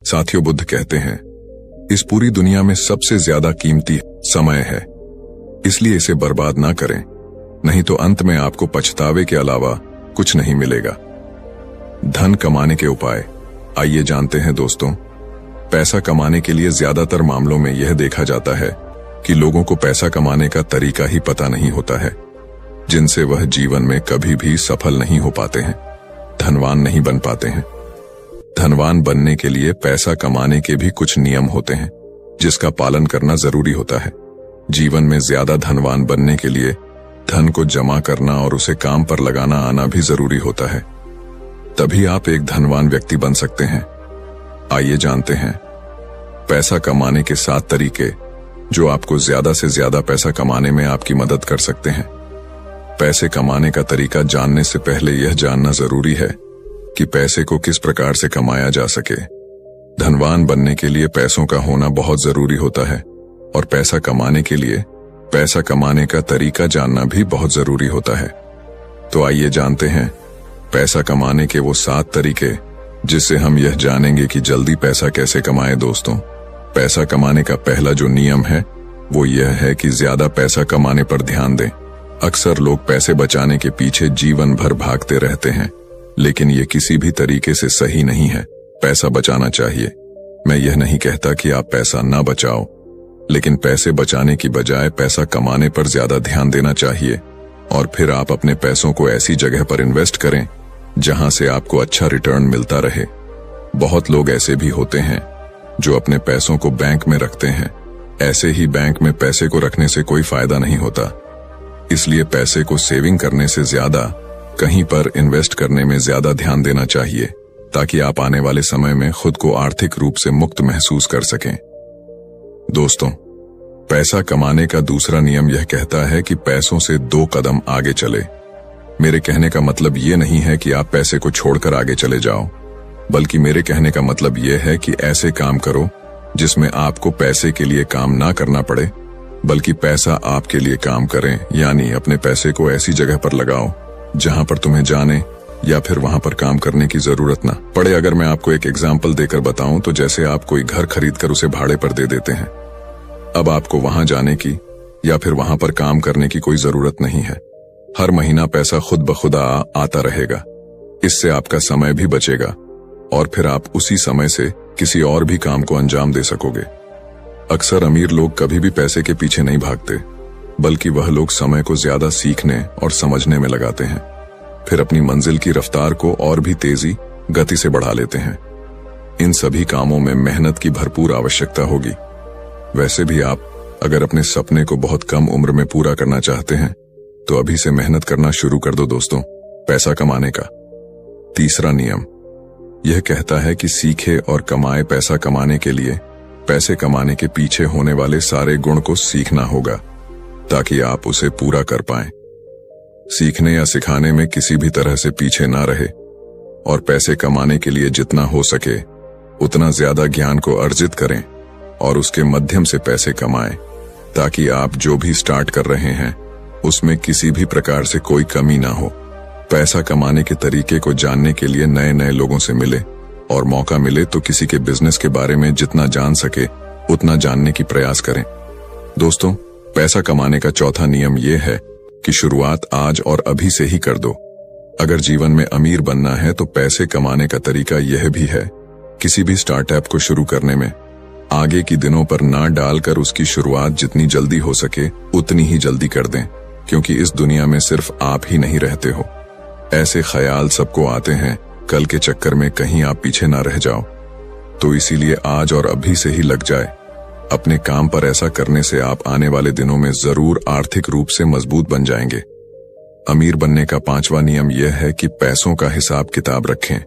साथियों, बुद्ध कहते हैं, इस पूरी दुनिया में सबसे ज्यादा कीमती समय है, इसलिए इसे बर्बाद ना करें, नहीं तो अंत में आपको पछतावे के अलावा कुछ नहीं मिलेगा। धन कमाने के उपाय आइए जानते हैं दोस्तों। पैसा कमाने के लिए ज्यादातर मामलों में यह देखा जाता है कि लोगों को पैसा कमाने का तरीका ही पता नहीं होता है, जिनसे वह जीवन में कभी भी सफल नहीं हो पाते हैं, धनवान नहीं बन पाते हैं। धनवान बनने के लिए पैसा कमाने के भी कुछ नियम होते हैं, जिसका पालन करना जरूरी होता है। जीवन में ज्यादा धनवान बनने के लिए धन को जमा करना और उसे काम पर लगाना आना भी जरूरी होता है, तभी आप एक धनवान व्यक्ति बन सकते हैं। आइए जानते हैं पैसा कमाने के 7 तरीके जो आपको ज्यादा से ज्यादा पैसा कमाने में आपकी मदद कर सकते हैं। पैसे कमाने का तरीका जानने से पहले यह जानना जरूरी है कि पैसे को किस प्रकार से कमाया जा सके। धनवान बनने के लिए पैसों का होना बहुत जरूरी होता है और पैसा कमाने के लिए पैसा कमाने का तरीका जानना भी बहुत जरूरी होता है। तो आइए जानते हैं पैसा कमाने के वो 7 तरीके, जिससे हम यह जानेंगे कि जल्दी पैसा कैसे कमाएं। दोस्तों, पैसा कमाने का पहला जो नियम है वो यह है कि ज्यादा पैसा कमाने पर ध्यान दें। अक्सर लोग पैसे बचाने के पीछे जीवन भर भागते रहते हैं, लेकिन ये किसी भी तरीके से सही नहीं है। पैसा बचाना चाहिए। मैं यह नहीं कहता कि आप पैसा ना बचाओ, लेकिन पैसे बचाने की बजाय पैसा कमाने पर ज्यादा ध्यान देना चाहिए और फिर आप अपने पैसों को ऐसी जगह पर इन्वेस्ट करें जहां से आपको अच्छा रिटर्न मिलता रहे। बहुत लोग ऐसे भी होते हैं जो अपने पैसों को बैंक में रखते हैं। ऐसे ही बैंक में पैसे को रखने से कोई फायदा नहीं होता, इसलिए पैसे को सेविंग करने से ज्यादा कहीं पर इन्वेस्ट करने में ज्यादा ध्यान देना चाहिए, ताकि आप आने वाले समय में खुद को आर्थिक रूप से मुक्त महसूस कर सकें। दोस्तों, पैसा कमाने का दूसरा नियम यह कहता है कि पैसों से 2 कदम आगे चले। मेरे कहने का मतलब ये नहीं है कि आप पैसे को छोड़कर आगे चले जाओ, बल्कि मेरे कहने का मतलब यह है कि ऐसे काम करो जिसमें आपको पैसे के लिए काम ना करना पड़े, बल्कि पैसा आपके लिए काम करें। यानी अपने पैसे को ऐसी जगह पर लगाओ जहां पर तुम्हें जाने या फिर वहां पर काम करने की जरूरत ना पड़े। अगर मैं आपको एक एग्जाम्पल देकर बताऊं तो जैसे आप कोई घर खरीदकर उसे भाड़े पर दे देते हैं। अब आपको वहां जाने की या फिर वहां पर काम करने की कोई जरूरत नहीं है। हर महीना पैसा खुद ब खुद आता रहेगा। इससे आपका समय भी बचेगा और फिर आप उसी समय से किसी और भी काम को अंजाम दे सकोगे। अक्सर अमीर लोग कभी भी पैसे के पीछे नहीं भागते, बल्कि वह लोग समय को ज्यादा सीखने और समझने में लगाते हैं, फिर अपनी मंजिल की रफ्तार को और भी तेजी गति से बढ़ा लेते हैं। इन सभी कामों में मेहनत की भरपूर आवश्यकता होगी। वैसे भी आप अगर अपने सपने को बहुत कम उम्र में पूरा करना चाहते हैं तो अभी से मेहनत करना शुरू कर दो। दोस्तों, पैसा कमाने का तीसरा नियम यह कहता है कि सीखे और कमाए। पैसा कमाने के लिए पैसे कमाने के पीछे होने वाले सारे गुण को सीखना होगा, ताकि आप उसे पूरा कर पाएं। सीखने या सिखाने में किसी भी तरह से पीछे ना रहे और पैसे कमाने के लिए जितना हो सके उतना ज्यादा ज्ञान को अर्जित करें और उसके माध्यम से पैसे कमाएं, ताकि आप जो भी स्टार्ट कर रहे हैं उसमें किसी भी प्रकार से कोई कमी ना हो। पैसा कमाने के तरीके को जानने के लिए नए नए लोगों से मिले और मौका मिले तो किसी के बिजनेस के बारे में जितना जान सके उतना जानने की प्रयास करें। दोस्तों, पैसा कमाने का चौथा नियम यह है कि शुरुआत आज और अभी से ही कर दो। अगर जीवन में अमीर बनना है तो पैसे कमाने का तरीका यह भी है, किसी भी स्टार्टअप को शुरू करने में आगे की दिनों पर ना डालकर उसकी शुरुआत जितनी जल्दी हो सके उतनी ही जल्दी कर दें, क्योंकि इस दुनिया में सिर्फ आप ही नहीं रहते हो। ऐसे ख्याल सबको आते हैं, कल के चक्कर में कहीं आप पीछे ना रह जाओ। तो इसीलिए आज और अभी से ही लग जाए अपने काम पर। ऐसा करने से आप आने वाले दिनों में जरूर आर्थिक रूप से मजबूत बन जाएंगे। अमीर बनने का 5वां नियम यह है कि पैसों का हिसाब किताब रखें।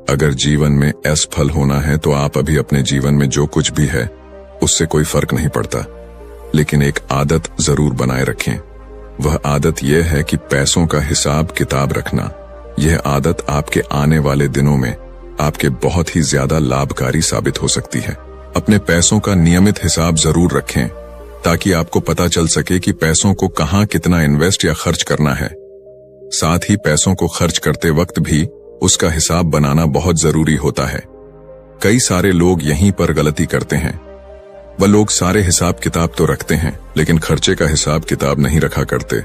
अगर जीवन में असफल होना है तो आप अभी अपने जीवन में जो कुछ भी है उससे कोई फर्क नहीं पड़ता, लेकिन एक आदत जरूर बनाए रखें। वह आदत यह है कि पैसों का हिसाब किताब रखना। यह आदत आपके आने वाले दिनों में आपके बहुत ही ज्यादा लाभकारी साबित हो सकती है। अपने पैसों का नियमित हिसाब जरूर रखें, ताकि आपको पता चल सके कि पैसों को कहां कितना इन्वेस्ट या खर्च करना है। साथ ही पैसों को खर्च करते वक्त भी उसका हिसाब बनाना बहुत जरूरी होता है। कई सारे लोग यहीं पर गलती करते हैं। वह लोग सारे हिसाब किताब तो रखते हैं, लेकिन खर्चे का हिसाब किताब नहीं रखा करते,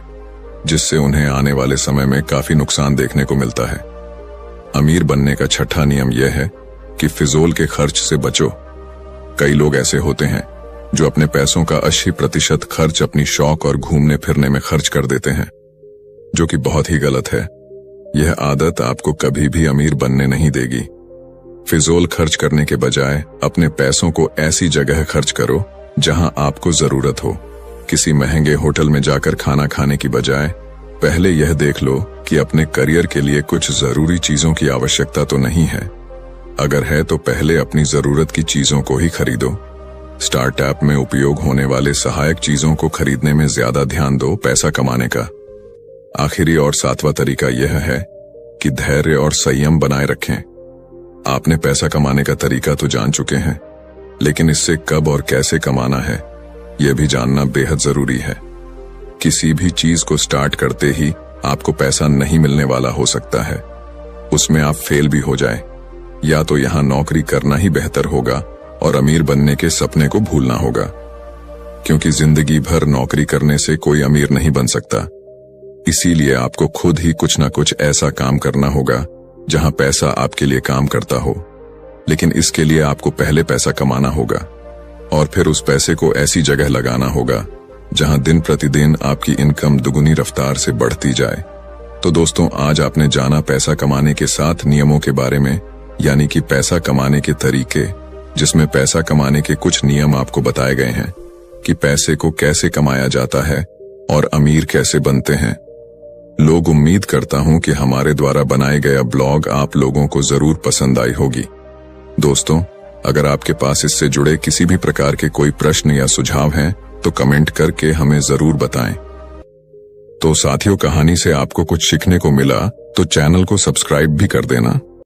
जिससे उन्हें आने वाले समय में काफी नुकसान देखने को मिलता है। अमीर बनने का छठा नियम यह है कि फिजूल के खर्च से बचो। कई लोग ऐसे होते हैं जो अपने पैसों का 80% खर्च अपनी शौक और घूमने फिरने में खर्च कर देते हैं, जो कि बहुत ही गलत है। यह आदत आपको कभी भी अमीर बनने नहीं देगी। फिजूल खर्च करने के बजाय अपने पैसों को ऐसी जगह खर्च करो जहां आपको जरूरत हो। किसी महंगे होटल में जाकर खाना खाने की बजाय पहले यह देख लो कि अपने करियर के लिए कुछ जरूरी चीजों की आवश्यकता तो नहीं है। अगर है तो पहले अपनी जरूरत की चीजों को ही खरीदो। स्टार्टअप में उपयोग होने वाले सहायक चीजों को खरीदने में ज्यादा ध्यान दो पैसा कमाने का। आखिरी और सातवां तरीका यह है कि धैर्य और संयम बनाए रखें। आपने पैसा कमाने का तरीका तो जान चुके हैं, लेकिन इससे कब और कैसे कमाना है यह भी जानना बेहद जरूरी है। किसी भी चीज को स्टार्ट करते ही आपको पैसा नहीं मिलने वाला हो सकता है। उसमें आप फेल भी हो जाए, या तो यहां नौकरी करना ही बेहतर होगा और अमीर बनने के सपने को भूलना होगा, क्योंकि जिंदगी भर नौकरी करने से कोई अमीर नहीं बन सकता। इसीलिए आपको खुद ही कुछ ना कुछ ऐसा काम करना होगा जहां पैसा आपके लिए काम करता हो। लेकिन इसके लिए आपको पहले पैसा कमाना होगा और फिर उस पैसे को ऐसी जगह लगाना होगा जहां दिन प्रतिदिन आपकी इनकम दुगुनी रफ्तार से बढ़ती जाए। तो दोस्तों, आज आपने जाना पैसा कमाने के 7 नियमों के बारे में, यानी कि पैसा कमाने के तरीके, जिसमें पैसा कमाने के कुछ नियम आपको बताए गए हैं कि पैसे को कैसे कमाया जाता है और अमीर कैसे बनते हैं। लोग उम्मीद करता हूं कि हमारे द्वारा बनाए गया ब्लॉग आप लोगों को जरूर पसंद आई होगी। दोस्तों, अगर आपके पास इससे जुड़े किसी भी प्रकार के कोई प्रश्न या सुझाव हैं तो कमेंट करके हमें जरूर बताएं। तो साथियों, कहानी से आपको कुछ सीखने को मिला तो चैनल को सब्सक्राइब भी कर देना।